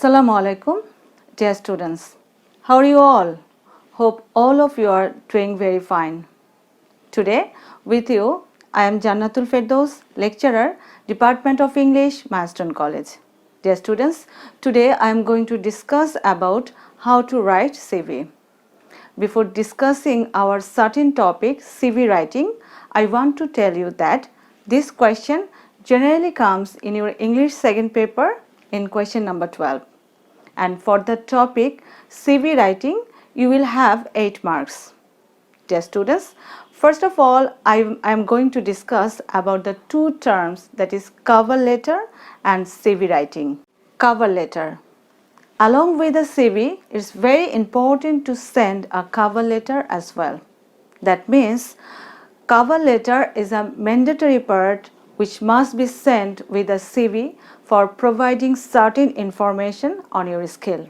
Assalamu alaikum, dear students. How are you all? Hope all of you are doing very fine. Today, with you, I am Jannatul Firdaus, lecturer, Department of English, Maidstone College. Dear students, today I am going to discuss about how to write CV. Before discussing our certain topic, CV writing, I want to tell you that this question generally comes in your English second paper in question number 12. And for the topic CV writing, you will have 8 marks. Dear students, first of all, I am going to discuss about the two terms, that is cover letter and CV writing. Cover letter. Along with the CV, it's very important to send a cover letter as well. That means cover letter is a mandatory part which must be sent with a CV for providing certain information on your skill.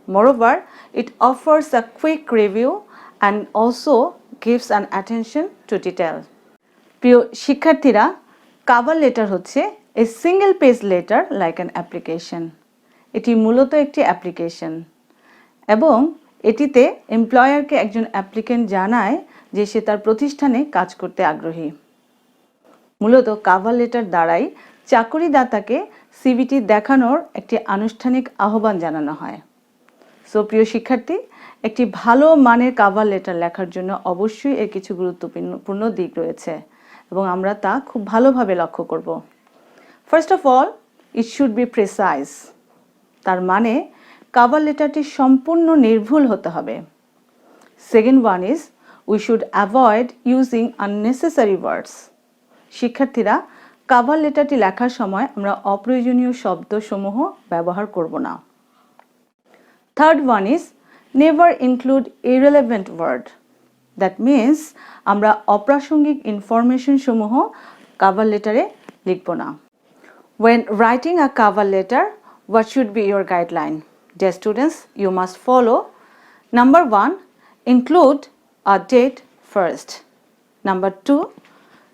Moreover, it offers a quick review and also gives an attention to detail. প্রিয় শিক্ষার্থীরা, cover letter হচ্ছে a single page letter like an application. এটি মূলত একটি application এবং এটিতে এমপ্লয়ারকে একজন applicant জানায় যে সে তার প্রতিষ্ঠানে কাজ করতে আগ্রহী। মূলত কভার লেটার দ্বারাই চাকরিদাতাকে সিভিটি দেখানোর একটি আনুষ্ঠানিক আহ্বান জানানো হয়। সো প্রিয় শিক্ষার্থী, একটি ভালো মানের কভার লেটার লেখার জন্য অবশ্যই এর কিছু গুরুত্বপূর্ণ দিক রয়েছে এবং আমরা তা খুব ভালোভাবে লক্ষ্য করব। First of all, it should be precise. তার মানে কভার লেটারটি সম্পূর্ণ নির্ভুল হতে হবে। Second one is we should avoid using unnecessary words. শিক্ষার্থীরা, কভার লেটারটি লেখার সময় আমরা অপ্রয়োজনীয় শব্দসমূহ ব্যবহার করব না। Third one is never include irrelevant word. That means আমরা অপ্রাসঙ্গিক ইনফরমেশন সমূহ কভার লেটারে লিখব না। When writing a cover letter, what should be your guideline? Dear students, you must follow. Number 1, include a date first. Number 2,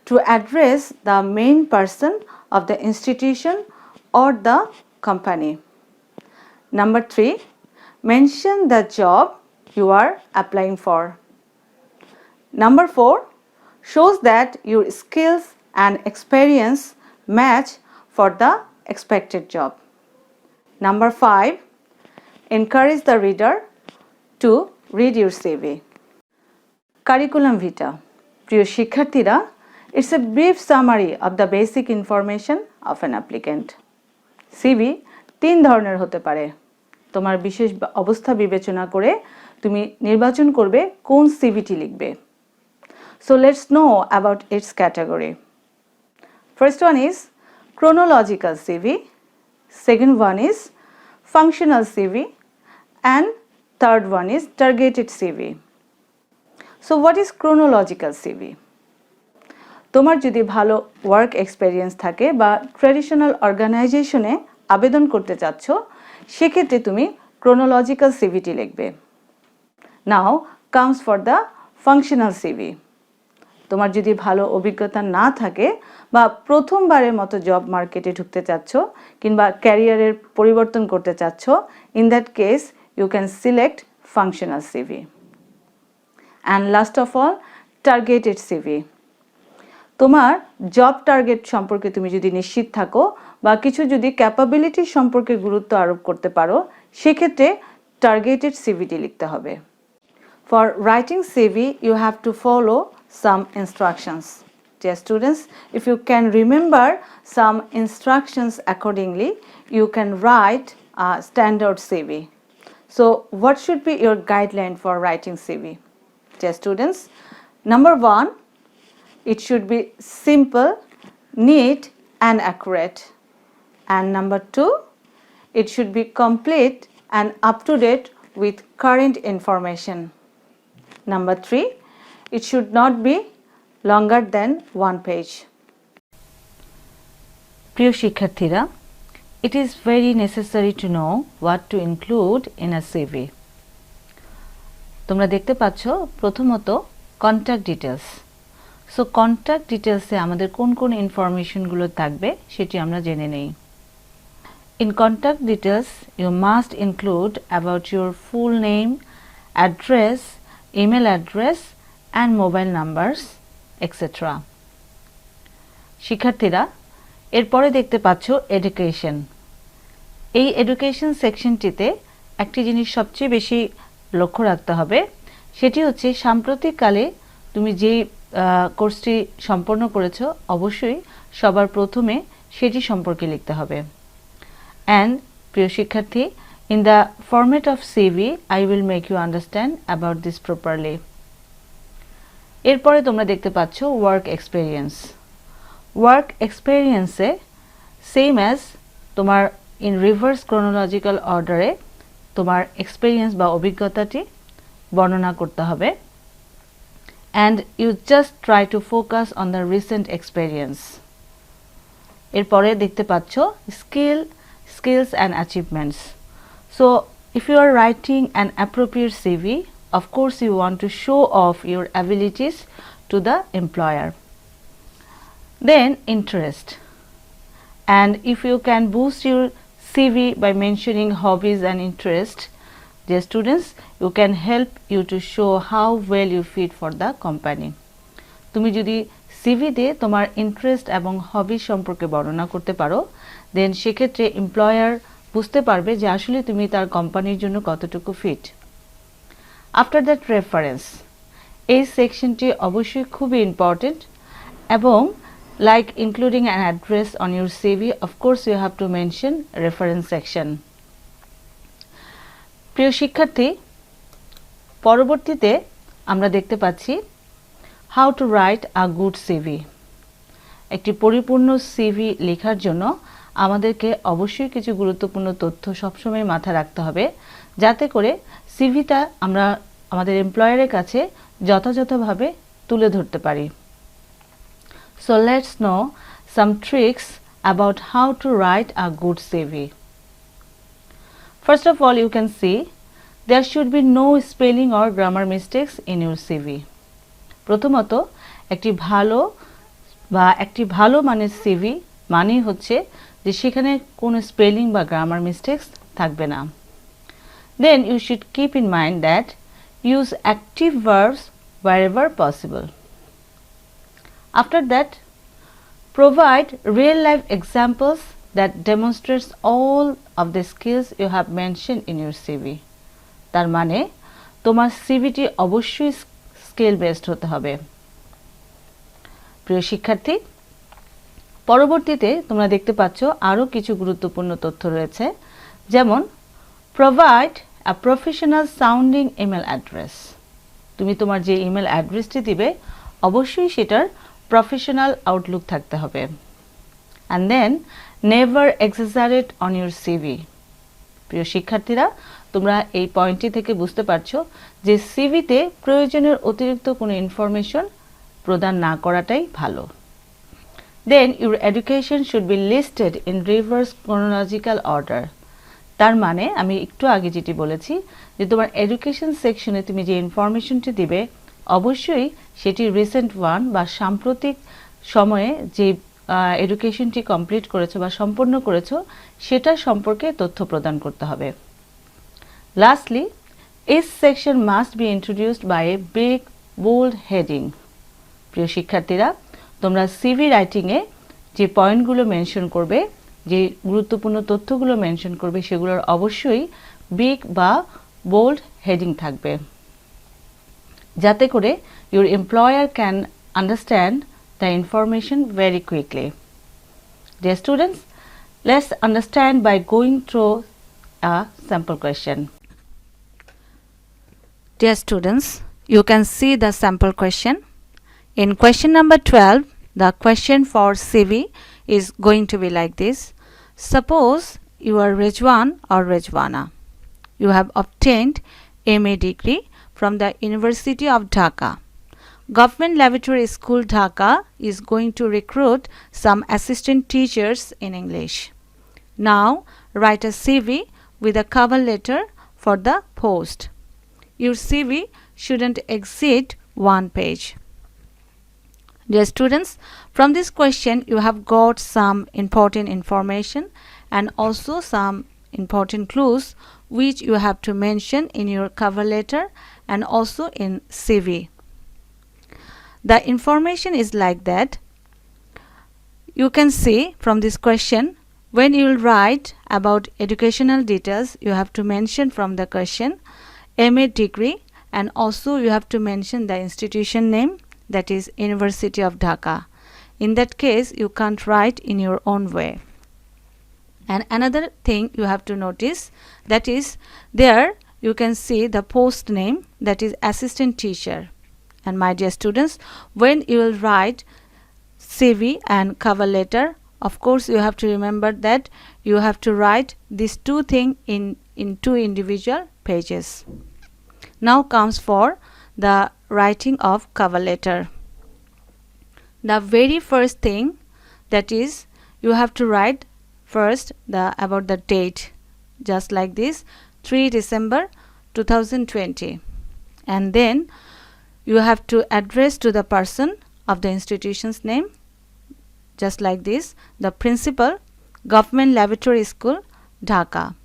to address the main person of the institution or the company. Number 3, mention the job you are applying for. Number 4, shows that your skills and experience match for the expected job. Number 5, encourage the reader to read your CV. Curriculum vitae. প্রিয় শিক্ষার্থীরা, it's a brief summary of the basic information of an applicant. CV 3 ধরনের হতে পারে। তোমার বিশেষ অবস্থা বিবেচনা করে তুমি নির্বাচন করবে কোন সিভিটি লিখবে। So let's know about its category. First one is chronological CV, second one is functional CV, and third one is targeted CV. So what is chronological CV? তোমার যদি ভালো ওয়ার্ক এক্সপেরিয়েন্স থাকে বা ট্র্যাডিশনাল অর্গানাইজেশনে আবেদন করতে চাচ্ছ, সেক্ষেত্রে তুমি chronological সিভিটি লিখবে। নাও comes for the functional CV. তোমার যদি ভালো অভিজ্ঞতা না থাকে বা প্রথমবারের মতো জব মার্কেটে ঢুকতে চাচ্ছ কিংবা ক্যারিয়ারের পরিবর্তন করতে চাচ্ছ, in that case you can select functional CV. And last of all, targeted CV. তোমার জব টার্গেট সম্পর্কে তুমি যদি নিশ্চিত থাকো বা কিছু যদি ক্যাপাবিলিটি সম্পর্কে গুরুত্ব আরোপ করতে পারো, সেক্ষেত্রে টার্গেটেড সিভিটি লিখতে হবে। For writing CV, you have to follow some instructions. Dear students, if you can remember some instructions accordingly, you can write a standard CV. So what should be your guideline for writing CV? Dear students, number 1, it should be simple, neat and accurate. And number 2, it should be complete and up to date with current information. Number 3, it should not be longer than 1 page. প্রিয় শিক্ষার্থীরা, it is very necessary to know what to include in a CV. তোমরা দেখতে পাচ্ছ প্রথমত contact details. So contact ডিটেলসে আমাদের কোন কোন ইনফরমেশনগুলো থাকবে সেটি আমরা জেনে নেই। In contact details, you must include about your full name, address, email address and mobile numbers, etc. শিক্ষার্থীরা এরপরে দেখতে পাচ্ছ এডুকেশন। এই এডুকেশন সেকশনটিতে একটি জিনিস সবচেয়ে বেশি লক্ষ্য রাখতে হবে, সেটি হচ্ছে সাম্প্রতিককালে তুমি যে কোর্সটি সম্পন্ন করেছো অবশ্যই সবার প্রথমে সেটি সম্পর্কে লিখতে হবে। And প্রিয় শিক্ষার্থী, in the format of CV, I will make you understand about this properly. এরপরে তোমরা দেখতে পাচ্ছ ওয়ার্ক এক্সপেরিয়েন্স। ওয়ার্ক এক্সপেরিয়েন্সে সেম অ্যাজ তোমার ইন রিভার্স ক্রোনোলজিক্যাল অর্ডারে তোমার এক্সপেরিয়েন্স বা অভিজ্ঞতাটি বর্ণনা করতে হবে। And you just try to focus on the recent experience. এরপরে দেখতে পাচ্ছ skills and achievements. So if you are writing an appropriate CV, of course you want to show off your abilities to the employer. Then interest, and if you can boost your CV by mentioning hobbies and interest, dear students, you can help you to show how well you fit for the company. তুমি যদি সিভিতে তোমার interest এবং হবি সম্পর্কে বর্ণনা করতে পারো, দেন সেক্ষেত্রে employer বুঝতে পারবে যে আসলে তুমি তার কোম্পানির জন্য কতটুকু ফিট। আফটার দ্যাট রেফারেন্স, এই সেকশনটি অবশ্যই খুবই ইম্পর্টেন্ট এবং like including an address on your CV, of course you have to mention reference section. প্রিয় শিক্ষার্থী, পরবর্তীতে আমরা দেখতে পাচ্ছি how to write a good CV. একটি পরিপূর্ণ সিভি লেখার জন্য আমাদেরকে অবশ্যই কিছু গুরুত্বপূর্ণ তথ্য সবসময় মাথায় রাখতে হবে, যাতে করে সিভিটা আমরা আমাদের এমপ্লয়ারের কাছে যথাযথভাবে তুলে ধরতে পারি। So let's know some tricks about how to write a good CV. First of all, you can see there should be no spelling or grammar mistakes in your CV. প্রথমত, একটি ভালো মানের সিভি মানেই হচ্ছে যে সেখানে কোনো স্পেলিং বা গ্রামার মিস্টেকস থাকবে না। Then you should keep in mind that use active verbs wherever possible. After that, provide real life examples that demonstrates all of the skills you have mentioned in your CV. তার মানে তোমার CVT অবশ্যই scale based হতে হবে। প্রিয় শিক্ষার্থী, পরবর্তীতে তোমরা দেখতে পাচ্ছ আরও কিছু গুরুত্বপূর্ণ তথ্য রয়েছে, যেমন প্রোভাইড আ প্রফেশনাল সাউন্ডিং ইমেল অ্যাড্রেস। তুমি তোমার যে ইমেল অ্যাড্রেসটি দিবে অবশ্যই সেটার প্রফেশনাল আউটলুক থাকতে হবে। And then never exaggerate on your CV. প্রিয় শিক্ষার্থীরা, তোমরা এই পয়েন্টটি থেকে বুঝতে পারছো যে সিভিতে প্রয়োজনের অতিরিক্ত কোনো ইনফরমেশন প্রদান না করাটাই ভালো। Then your education should be listed in reverse chronological order. তার মানে আমি একটু আগে যেটি বলেছি যে তোমার এডুকেশন সেকশনে তুমি যে ইনফরমেশনটি দিবে অবশ্যই সেটি রিসেন্ট ওয়ান বা সাম্প্রতিক সময়ে যে এডুকেশনটি কমপ্লিট করেছো বা সম্পন্ন করেছো সেটা সম্পর্কে তথ্য প্রদান করতে হবে। Lastly, each section must be introduced by a big bold heading. প্রিয় শিক্ষার্থীরা, তোমরা সিভি রাইটিংয়ে যে পয়েন্টগুলো মেনশন করবে, যে গুরুত্বপূর্ণ তথ্যগুলো মেনশন করবে, সেগুলোর অবশ্যই বিগ বা বোল্ড হেডিং থাকবে, যাতে করে your employer can understand the information very quickly. Dear students, let's understand by going through a sample question. Dear students, you can see the sample question. In question number 12, the question for CV is going to be like this. Suppose you are Rizwan or Rizwana. You have obtained MA degree from the University of Dhaka. Government Laboratory School Dhaka is going to recruit some assistant teachers in English. Now write a CV with a cover letter for the post. Your CV shouldn't exceed 1 page. Dear students, from this question you have got some important information and also some important clues which you have to mention in your cover letter and also in CV. The information is like that. You can see from this question, when you will write about educational details, you have to mention from the question MA degree, and also you have to mention the institution name, that is University of Dhaka. In that case, you can't write in your own way. And another thing you have to notice, that is there you can see the post name, that is assistant teacher. And my dear students, when you will write CV and cover letter, of course you have to remember that you have to write these two things in two individual pages. Now comes for the writing of cover letter. The very first thing, that is you have to write first about the date, just like this, 3 December 2020, and then you have to address to the person of the institution's name, just like this, the principal, Government Laboratory School, Dhaka.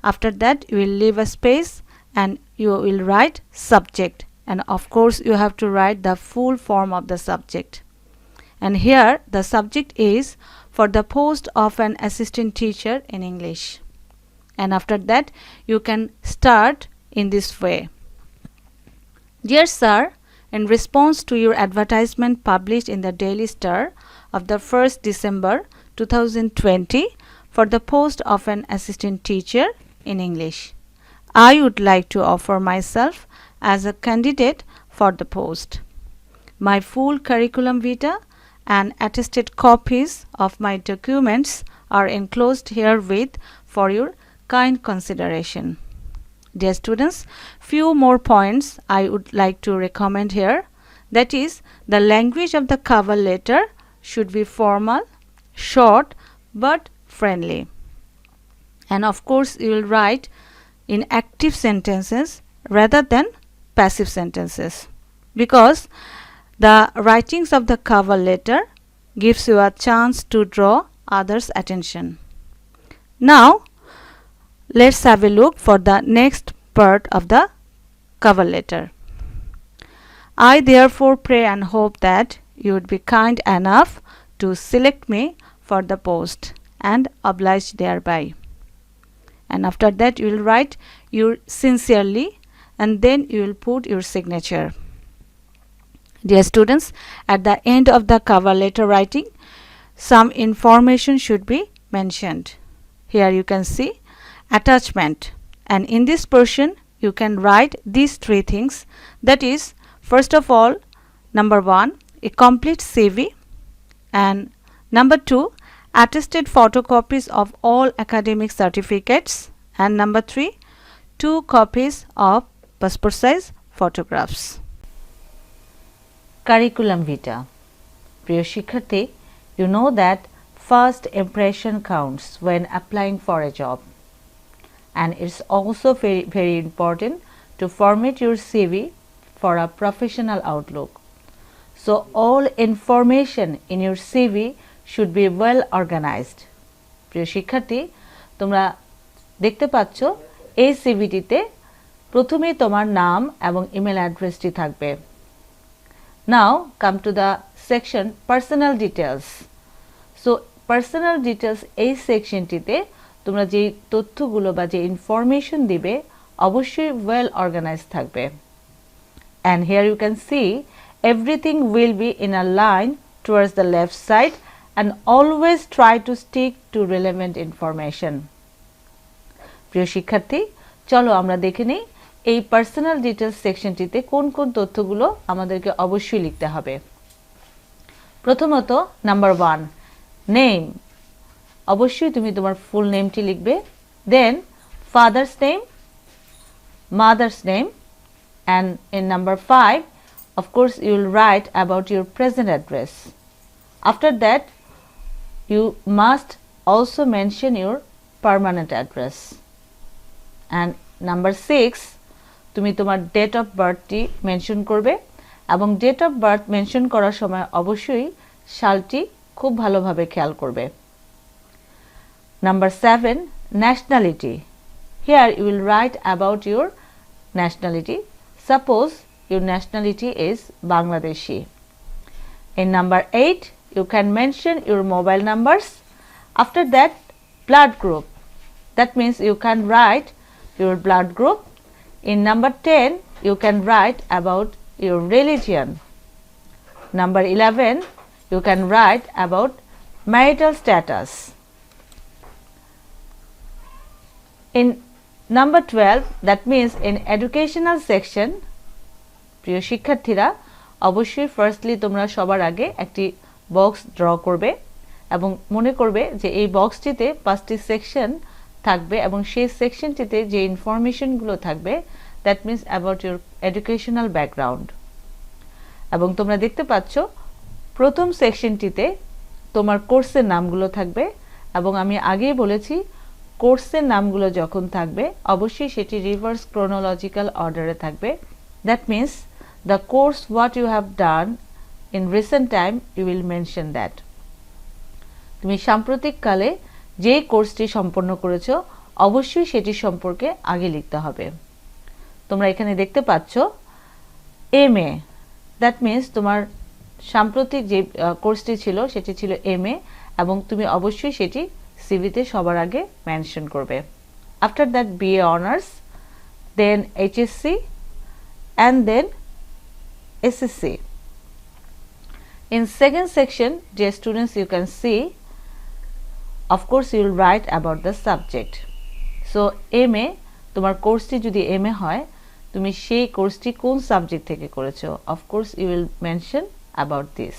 After that you will leave a space and you will write subject, and of course you have to write the full form of the subject. And here the subject is for the post of an assistant teacher in English. And after that you can start in this way. Dear sir, in response to your advertisement published in the Daily Star of the 1st December 2020 for the post of an assistant teacher in English, I would like to offer myself as a candidate for the post. My full curriculum vitae and attested copies of my documents are enclosed herewith for your kind consideration. Dear students, few more points I would like to recommend here. That is, the language of the cover letter should be formal, short but friendly. And of course you will write in active sentences rather than passive sentences, because the writings of the cover letter gives you a chance to draw others' attention. Now let's have a look for the next part of the cover letter. I therefore pray and hope that you would be kind enough to select me for the post and oblige thereby. And after that you will write your sincerely, and then you will put your signature. Dear students, at the end of the cover letter writing, some information should be mentioned. Here you can see attachment, and in this portion you can write these three things. That is, first of all, number 1, a complete CV, and number 2, attested photocopies of all academic certificates, and number 3, 2 copies of passport size photographs. Curriculum vitae. প্রিয় শিক্ষার্থী, you know that first impression counts when applying for a job, and it's also very important to format your CV for a professional outlook. So all information in your CV should be well organized. প্রিয় শিক্ষার্থী, তোমরা দেখতে পাচ্ছ এই সিভিটিতে প্রথমে তোমার নাম এবং ইমেল অ্যাড্রেসটি থাকবে। Now come to the section personal details. So personal details এই সেকশনটিতে তোমরা যে তথ্যগুলো বা যে ইনফরমেশন দিবে অবশ্যই well organized থাকবে। And here you can see everything will be in a line towards the left side, and always try to stick to relevant information. প্রিয় শিক্ষার্থী, চলো আমরা দেখে নেই এই পার্সোনাল ডিটেইলস সেকশনটিতে কোন কোন তথ্যগুলো আমাদেরকে অবশ্যই লিখতে হবে। প্রথমত নাম্বার 1, নেম। অবশ্যই তুমি তোমার ফুল নেমটি লিখবে। Then father's name, mother's name, and in number 5, of course you will write about your present address. After that you must also mention your permanent address. And number 6, তুমি তোমার date of বার্থটি mention করবে, এবং date of birth mention করার সময় অবশ্যই সালটি খুব ভালোভাবে খেয়াল করবে। Number 7, nationality. Here you will write about your nationality. Suppose your nationality is Bangladeshi. In number 8, you can mention your mobile numbers. After that, blood group. That means you can write your blood group. In number 10, you can write about your religion. Number 11, you can write about marital status. In number 12, that means in educational section, প্রিয় শিক্ষার্থীরা অবশ্যই firstly তোমরা সবার আগে একটি box draw করবে এবং মনে করবে যে এই বক্সটিতে 5টি সেকশন থাকবে এবং সেই সেকশনটিতে যে ইনফরমেশনগুলো থাকবে that means about your educational background. এবং তোমরা দেখতে পাচ্ছ প্রথম সেকশনটিতে তোমার কোর্সের নামগুলো থাকবে এবং আমি আগেই বলেছি কোর্সের নামগুলো যখন থাকবে অবশ্যই সেটি রিভার্স ক্রোনোলজিক্যাল অর্ডারে থাকবে। That means the course what you have done in recent time you will mention that. তুমি সাম্প্রতিককালে যেই কোর্সটি সম্পন্ন করেছো অবশ্যই সেটি সম্পর্কে আগে লিখতে হবে। তোমরা এখানে দেখতে পাচ্ছ MA, দ্যাট মিন্স তোমার সাম্প্রতিক যে কোর্সটি ছিল সেটি ছিল MA এবং তুমি অবশ্যই সেটি সিভিতে সবার আগে মেনশন করবে। After that BA honours, then HSC and then SSC. In second section, dear students, you can see, of course you will write about the subject. So MA, তোমার কোর্সটি যদি MA হয় তুমি সেই কোর্সটি কোন সাবজেক্ট থেকে করেছো, of course you will mention about this.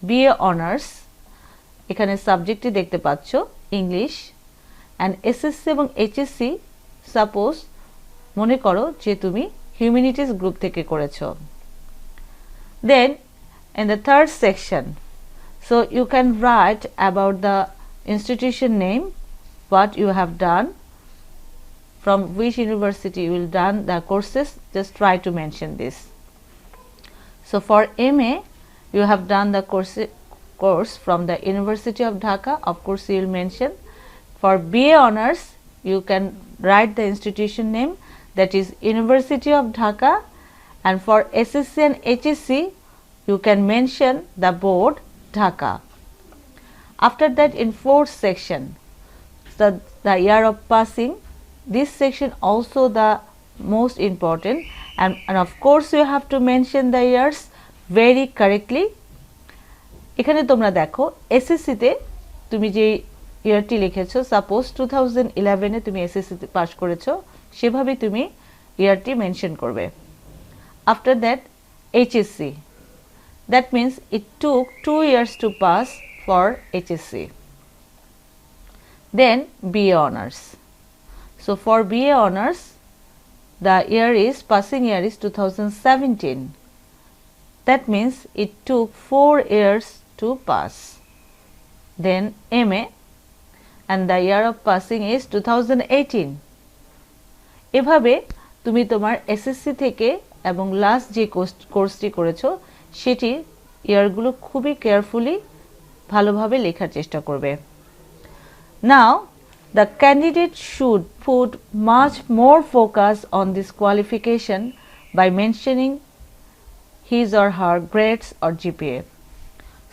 BA honours, এখানে সাবজেক্টটি দেখতে পাচ্ছ ইংলিশ, অ্যান্ড SSC এবং HSC সাপোজ মনে করো যে তুমি হিউম্যানিটিস গ্রুপ থেকে করেছো। দেন in the third section, so you can write about the institution name, what you have done, from which university you will done the courses, just try to mention this. So for MA, you have done the course from the University of Dhaka, of course you will mention. For BA honors, you can write the institution name, that is University of Dhaka, and for SSC and HSC, you can mention the board Dhaka. After that, in fourth section, the year of passing, this section also the most important, and of course you have to mention the years very correctly. এখানে তোমরা দেখো SSC তে তুমি যে ইয়ারটি লিখেছো, suppose 2011 এ তুমি SSC তে pass করেছো, সেভাবে তুমি ইয়ারটি মেনশন করবে। After that HSC, that means it took 2 years to pass for HSC. Then BA honors. So for BA honors, the year is passing year is 2017. That means it took 4 years to pass. Then MA, and the year of passing is 2018. এভাবে তুমি তোমার SSC থেকে এবং last যে কোর্সটি করেছো সেটি ইয়ারগুলো খুবই কেয়ারফুলি ভালোভাবে লেখার চেষ্টা করবে। Now the candidate should put much more focus on this qualification by mentioning his or her grades or GPA.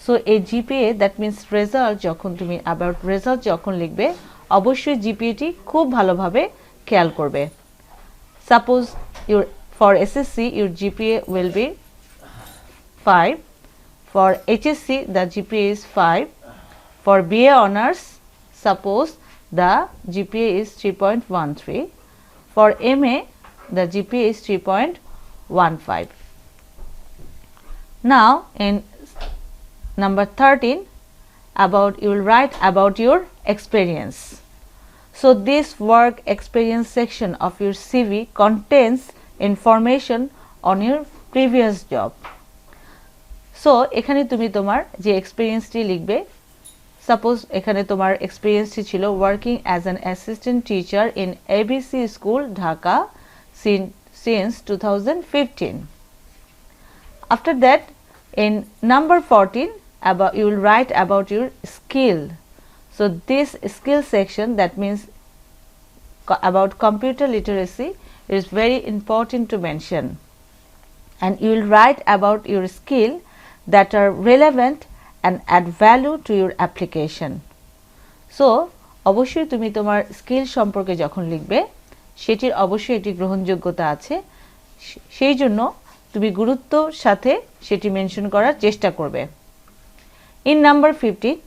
So a GPA, that means result, যখন তুমি about result যখন লিখবে অবশ্যই GPA টি খুব ভালোভাবে খেয়াল করবে। Suppose for SSC your GPA will be 5, for HSC the GPA is 5, for BA honors suppose the GPA is 3.13, for MA the GPA is 3.15. Now in number 13, you will write about your experience. So this work experience section of your CV contains information on your previous job. So এখানে তুমি তোমার যে এক্সপেরিয়েন্সটি লিখবে, suppose এখানে তোমার এক্সপেরিয়েন্সটি ছিল working as an assistant teacher in ABC school Dhaka since 2015. After that, in number 14, you will write about your skill. So this skill section, that means about computer literacy, is very important to mention, and you will write about your skill that are relevant and add value to your application. So অবশ্যই তুমি তোমার skill সম্পর্কে যখন লিখবে সেটির অবশ্যই একটি গ্রহণযোগ্যতা আছে, সেই জন্য তুমি গুরুত্বর সাথে সেটি মেনশন করার চেষ্টা করবে। In number 15,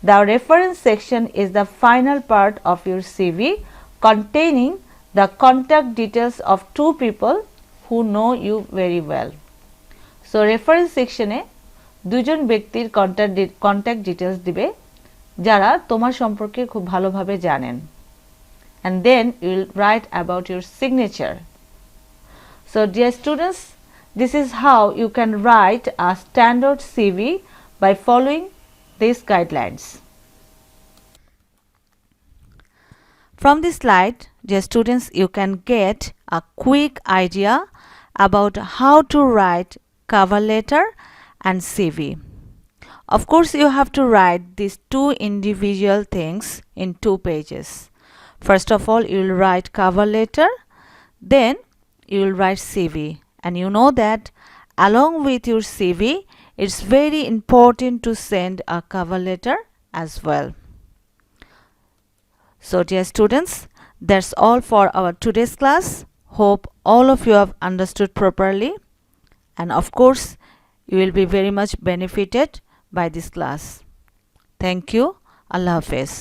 the reference section is the final part of your CV containing the contact details of two people who know you very well. So reference section এ দুজন ব্যক্তির কন্ট্যাক্ট ডিটেলস দিবে যারা তোমার সম্পর্কে খুব ভালোভাবে জানেন, and then you will write about your signature. So dear students, this is how you can write a standard CV by following these guidelines. From this slide, dear students, you can get a quick idea about how to write cover letter and CV. Of course, you have to write these two individual things in 2 pages. First of all, you will write cover letter, then you will write CV. And you know that along with your CV, it's very important to send a cover letter as well. So dear students, that's all for our today's class. Hope all of you have understood properly, and of course you will be very much benefited by this class. Thank you. Allah Hafiz.